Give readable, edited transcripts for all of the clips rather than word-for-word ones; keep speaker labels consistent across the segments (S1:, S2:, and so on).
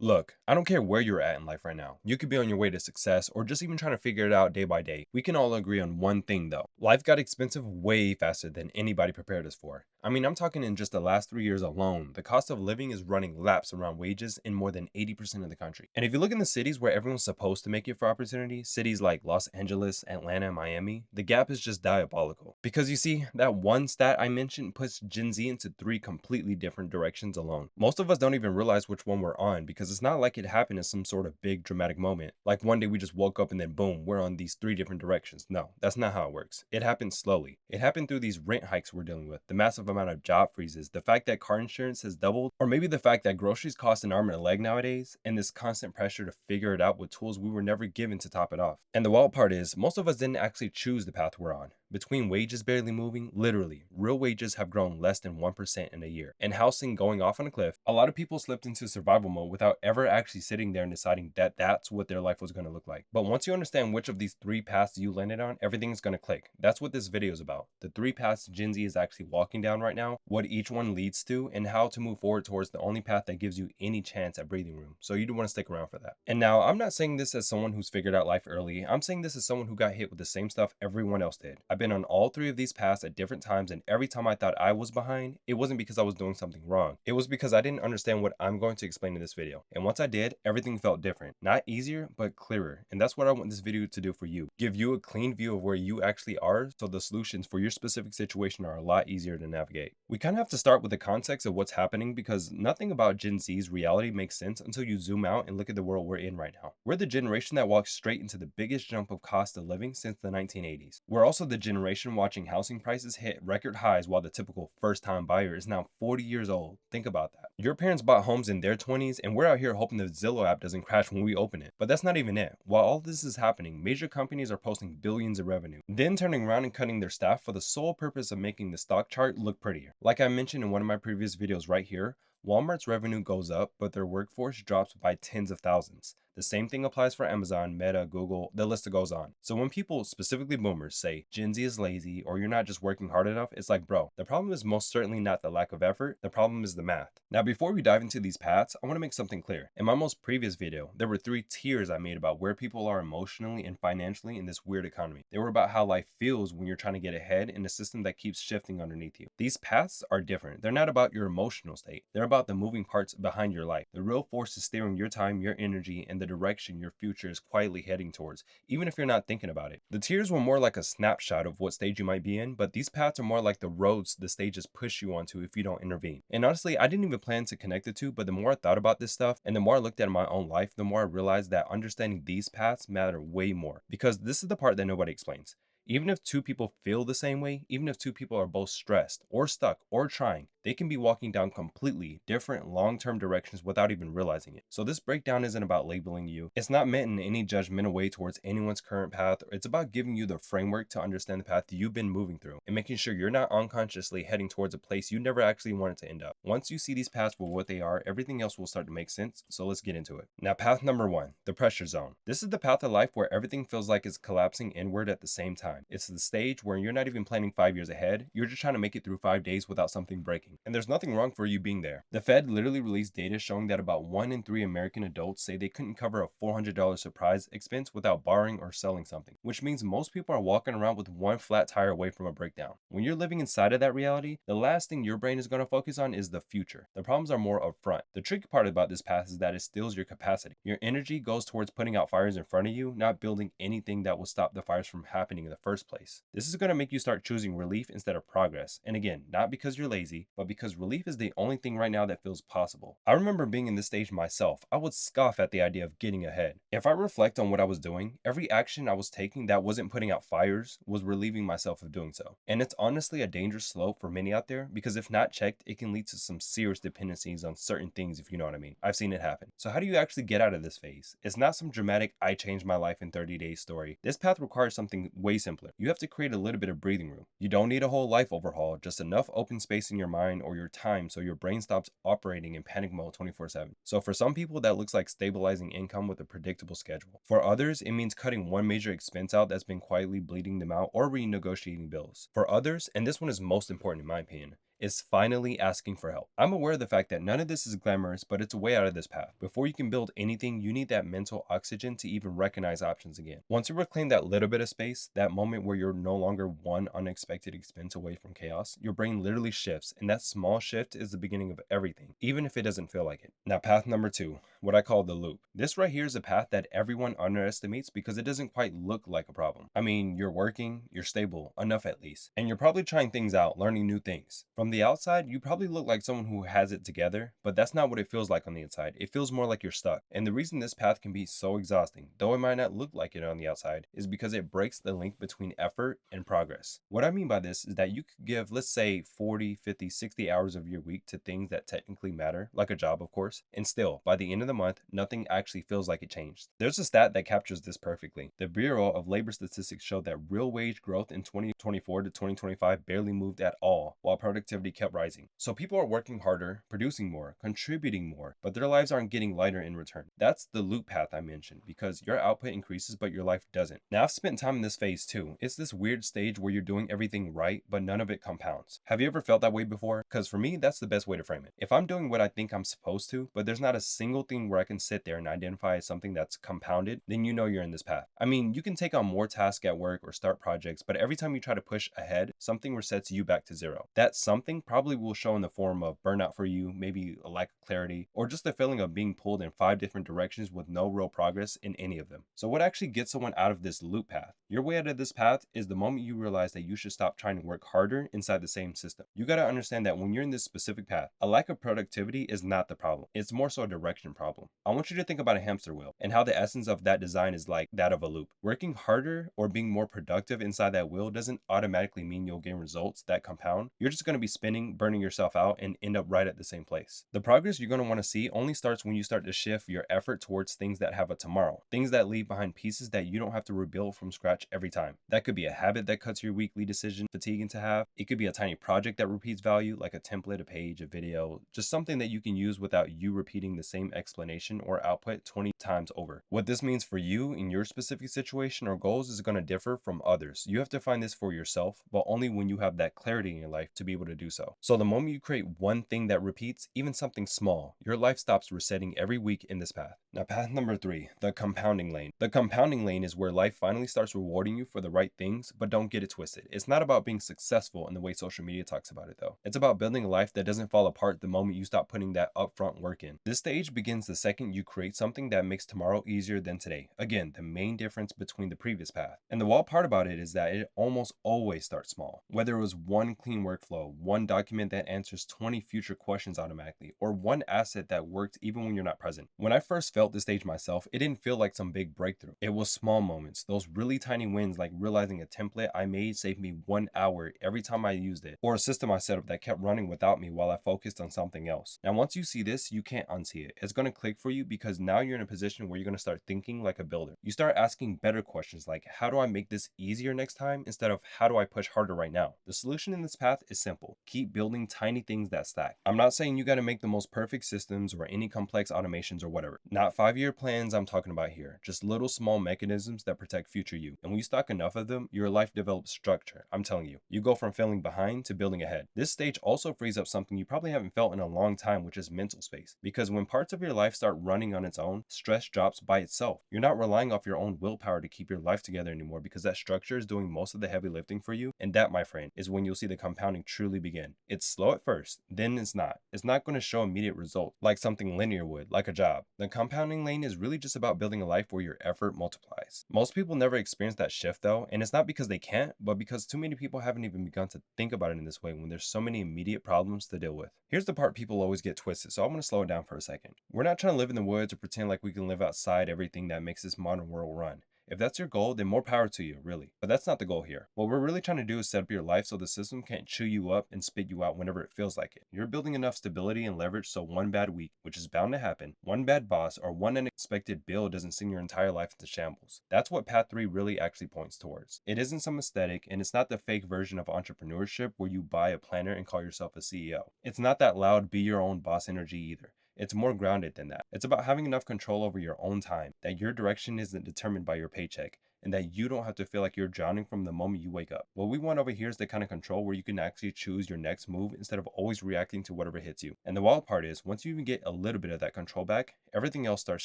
S1: Look, I don't care where you're at in life right now. You could be on your way to success or just even trying to figure it out day by day. We can all agree on one thing though. Life got expensive way faster than anybody prepared us for. I mean, I'm talking in just the last 3 years alone. The cost of living is running laps around wages in more than 80% of the country. And if you look in the cities where everyone's supposed to make it for opportunity, cities like Los Angeles, Atlanta, and Miami, the gap is just diabolical. Because you see, that one stat I mentioned puts Gen Z into three completely different directions alone. Most of us don't even realize which one we're on because it's not like it happened in some sort of big dramatic moment. Like one day we just woke up and then boom, we're on these three different directions. No, that's not how it works. It happened slowly. It happened through these rent hikes we're dealing with, the massive amount of job freezes, the fact that car insurance has doubled, or maybe the fact that groceries cost an arm and a leg nowadays, and this constant pressure to figure it out with tools we were never given to top it off. And the wild part is, most of us didn't actually choose the path we're on. Between wages barely moving, literally, real wages have grown less than 1% in a year, and housing going off on a cliff, a lot of people slipped into survival mode without ever actually sitting there and deciding that that's what their life was going to look like. But once you understand which of these three paths you landed on, everything's going to click. That's what this video is about. The three paths Gen Z is actually walking down right now, what each one leads to, and how to move forward towards the only path that gives you any chance at breathing room. So you do want to stick around for that. And now, I'm not saying this as someone who's figured out life early. I'm saying this as someone who got hit with the same stuff everyone else did. I've been on all three of these paths at different times, and every time I thought I was behind, it wasn't because I was doing something wrong. It was because I didn't understand what I'm going to explain in this video. And once I did, everything felt different. Not easier, but clearer. And that's what I want this video to do for you. Give you a clean view of where you actually are, so the solutions for your specific situation are a lot easier to navigate. We kind of have to start with the context of what's happening because nothing about Gen Z's reality makes sense until you zoom out and look at the world we're in right now. We're the generation that walks straight into the biggest jump of cost of living since the 1980s. We're also the generation watching housing prices hit record highs while the typical first-time buyer is now 40 years old. Think about that. Your parents bought homes in their 20s and we're out here hoping the Zillow app doesn't crash when we open it. But that's not even it. While all this is happening, major companies are posting billions of revenue, then turning around and cutting their staff for the sole purpose of making the stock chart look prettier. Like I mentioned in one of my previous videos right here, Walmart's revenue goes up, but their workforce drops by tens of thousands. The same thing applies for Amazon, Meta, Google, the list goes on. So when people, specifically boomers, say Gen Z is lazy or you're not just working hard enough, it's like, bro, the problem is most certainly not the lack of effort, the problem is the math. Now, before we dive into these paths, I want to make something clear. In my most previous video, there were 3 tiers I made about where people are emotionally and financially in this weird economy. They were about how life feels when you're trying to get ahead in a system that keeps shifting underneath you. These paths are different. They're not about your emotional state. They're about the moving parts behind your life. The real force is steering your time, your energy, and the direction your future is quietly heading towards, even if you're not thinking about it. The tiers were more like a snapshot of what stage you might be in, but these paths are more like the roads the stages push you onto if you don't intervene. And honestly, I didn't even plan to connect the two, but the more I thought about this stuff and the more I looked at my own life, the more I realized that understanding these paths matter way more. Because this is the part that nobody explains. Even if two people feel the same way, even if two people are both stressed or stuck or trying, they can be walking down completely different long-term directions without even realizing it. So this breakdown isn't about labeling you. It's not meant in any judgmental way towards anyone's current path. It's about giving you the framework to understand the path you've been moving through and making sure you're not unconsciously heading towards a place you never actually wanted to end up. Once you see these paths for what they are, everything else will start to make sense. So let's get into it. Now, path number 1, the pressure zone. This is the path of life where everything feels like it's collapsing inward at the same time. It's the stage where you're not even planning 5 years ahead. You're just trying to make it through 5 days without something breaking. And there's nothing wrong for you being there. The Fed literally released data showing that about 1 in 3 American adults say they couldn't cover a $400 surprise expense without borrowing or selling something, which means most people are walking around with one flat tire away from a breakdown. When you're living inside of that reality, the last thing your brain is going to focus on is the future. The problems are more upfront. The tricky part about this path is that it steals your capacity. Your energy goes towards putting out fires in front of you, not building anything that will stop the fires from happening in the first place. This is going to make you start choosing relief instead of progress. And again, not because you're lazy, but because relief is the only thing right now that feels possible. I remember being in this stage myself. I would scoff at the idea of getting ahead. If I reflect on what I was doing, every action I was taking that wasn't putting out fires was relieving myself of doing so. And it's honestly a dangerous slope for many out there because if not checked, it can lead to some serious dependencies on certain things, if you know what I mean. I've seen it happen. So how do you actually get out of this phase? It's not some dramatic I changed my life in 30 days story. This path requires something way simpler. You have to create a little bit of breathing room. You don't need a whole life overhaul, just enough open space in your mind or your time so your brain stops operating in panic mode 24/7. So for some people that looks like stabilizing income with a predictable schedule. For others, it means cutting one major expense out that's been quietly bleeding them out or renegotiating bills. For others, and this one is most important in my opinion, is finally asking for help. I'm aware of the fact that none of this is glamorous, but it's a way out of this path. Before you can build anything, you need that mental oxygen to even recognize options again. Once you reclaim that little bit of space, that moment where you're no longer one unexpected expense away from chaos, your brain literally shifts, and that small shift is the beginning of everything, even if it doesn't feel like it. Now, path number 2, what I call the loop. This right here is a path that everyone underestimates because it doesn't quite look like a problem. I mean, you're working, you're stable, enough at least, and you're probably trying things out, learning new things. From the outside, you probably look like someone who has it together, but that's not what it feels like on the inside. It feels more like you're stuck. And the reason this path can be so exhausting, though it might not look like it on the outside, is because it breaks the link between effort and progress. What I mean by this is that you could give, let's say, 40, 50, 60 hours of your week to things that technically matter, like a job, of course, and still, by the end of the month, nothing actually feels like it changed. There's a stat that captures this perfectly. The Bureau of Labor Statistics showed that real wage growth in 2024 to 2025 barely moved at all, while productivity kept rising. So people are working harder, producing more, contributing more, but their lives aren't getting lighter in return. That's the loop path I mentioned, because your output increases, but your life doesn't. Now, I've spent time in this phase too. It's this weird stage where you're doing everything right, but none of it compounds. Have you ever felt that way before? Because for me, that's the best way to frame it. If I'm doing what I think I'm supposed to, but there's not a single thing where I can sit there and identify as something that's compounded, then you know you're in this path. I mean, you can take on more tasks at work or start projects, but every time you try to push ahead, something resets you back to zero. That something probably will show in the form of burnout for you, maybe a lack of clarity, or just the feeling of being pulled in 5 different directions with no real progress in any of them. So what actually gets someone out of this loop path? Your way out of this path is the moment you realize that you should stop trying to work harder inside the same system. You got to understand that when you're in this specific path, a lack of productivity is not the problem. It's more so a direction problem. I want you to think about a hamster wheel and how the essence of that design is like that of a loop. Working harder or being more productive inside that wheel doesn't automatically mean you'll gain results that compound. You're just going to be spinning, burning yourself out, and end up right at the same place. The progress you're going to want to see only starts when you start to shift your effort towards things that have a tomorrow, things that leave behind pieces that you don't have to rebuild from scratch every time. That could be a habit that cuts your weekly decision fatigue into half. It could be a tiny project that repeats value, like a template, a page, a video, just something that you can use without you repeating the same explanation or output 20 times over. What this means for you in your specific situation or goals is going to differ from others. You have to find this for yourself, but only when you have that clarity in your life to be able to do so. So the moment you create one thing that repeats, even something small, your life stops resetting every week in this path. Now, path number 3, the compounding lane. The compounding lane is where life finally starts rewarding you for the right things, but don't get it twisted. It's not about being successful in the way social media talks about it though. It's about building a life that doesn't fall apart the moment you stop putting that upfront work in. This stage begins the second you create something that makes tomorrow easier than today. Again, the main difference between the previous path. And the wild part about it is that it almost always starts small. Whether it was one clean workflow, one document that answers 20 future questions automatically, or one asset that worked even when you're not present. When I first felt this stage myself, it didn't feel like some big breakthrough. It was small moments, those really tiny wins, like realizing a template I made saved me 1 hour every time I used it, or a system I set up that kept running without me while I focused on something else. Now, once you see this, you can't unsee it. It's going to click for you because now you're in a position where you're going to start thinking like a builder. You start asking better questions like, how do I make this easier next time, instead of how do I push harder right now? The solution in this path is simple. Keep building tiny things that stack. I'm not saying you got to make the most perfect systems or any complex automations or whatever. Not 5-year plans I'm talking about here. Just little small mechanisms that protect future you. And when you stock enough of them, your life develops structure. I'm telling you, you go from feeling behind to building ahead. This stage also frees up something you probably haven't felt in a long time, which is mental space. Because when parts of your life start running on its own, stress drops by itself. You're not relying off your own willpower to keep your life together anymore because that structure is doing most of the heavy lifting for you. And that, my friend, is when you'll see the compounding truly begin. It's slow at first, then it's not. It's not going to show immediate results like something linear would, like a job. The compounding lane is really just about building a life where your effort multiplies. Most people never experience that shift though, and it's not because they can't, but because too many people haven't even begun to think about it in this way when there's so many immediate problems to deal with. Here's the part people always get twisted, so I'm going to slow it down for a second. We're not trying to live in the woods or pretend like we can live outside everything that makes this modern world run. If that's your goal, then more power to you, really. But that's not the goal here. What we're really trying to do is set up your life so the system can't chew you up and spit you out whenever it feels like it. You're building enough stability and leverage so one bad week, which is bound to happen, one bad boss, or one unexpected bill doesn't send your entire life into shambles. That's what Path 3 really actually points towards. It isn't some aesthetic, and it's not the fake version of entrepreneurship where you buy a planner and call yourself a CEO. It's not that loud, be your own boss energy either. It's more grounded than that. It's about having enough control over your own time, that your direction isn't determined by your paycheck, and that you don't have to feel like you're drowning from the moment you wake up. What we want over here is the kind of control where you can actually choose your next move instead of always reacting to whatever hits you. And the wild part is, once you even get a little bit of that control back, everything else starts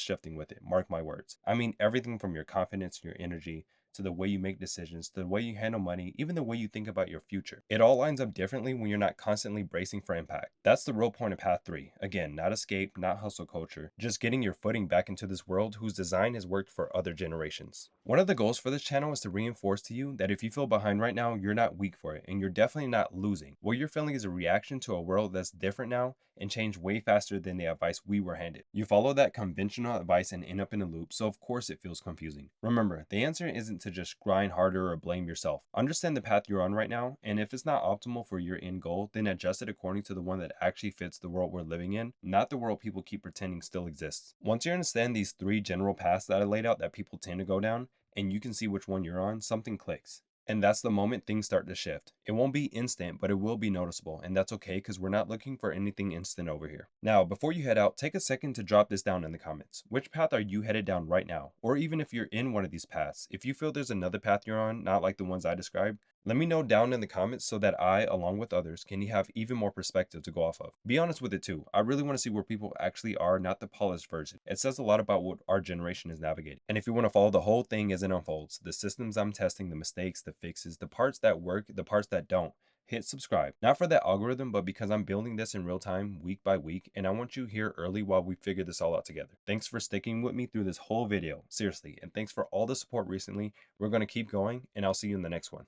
S1: shifting with it. Mark my words. I mean, everything from your confidence, your energy, to the way you make decisions, to the way you handle money, even the way you think about your future. It all lines up differently when you're not constantly bracing for impact. That's the real point of Path 3. Again, not escape, not hustle culture, just getting your footing back into this world whose design has worked for other generations. One of the goals for this channel is to reinforce to you that if you feel behind right now, you're not weak for it, and you're definitely not losing. What you're feeling is a reaction to a world that's different now and changed way faster than the advice we were handed. You follow that conventional advice and end up in a loop, so of course it feels confusing. Remember, the answer isn't to just grind harder or blame yourself. Understand the path you're on right now, and if it's not optimal for your end goal, then adjust it according to the one that actually fits the world we're living in, not the world people keep pretending still exists. Once you understand these 3 general paths that I laid out that people tend to go down, and you can see which one you're on, something clicks. And that's the moment things start to shift. It won't be instant, but it will be noticeable, and that's okay because we're not looking for anything instant over here. Now, before you head out, take a second to drop this down in the comments. Which path are you headed down right now? Or even if you're in one of these paths, if you feel there's another path you're on, not like the ones I described, let me know down in the comments so that I, along with others, can have even more perspective to go off of. Be honest with it too. I really want to see where people actually are, not the polished version. It says a lot about what our generation is navigating. And if you want to follow the whole thing as it unfolds, the systems I'm testing, the mistakes, the fixes, the parts that work, the parts that don't, hit subscribe. Not for that algorithm, but because I'm building this in real time, week by week, and I want you here early while we figure this all out together. Thanks for sticking with me through this whole video, seriously, and thanks for all the support recently. We're going to keep going, and I'll see you in the next one.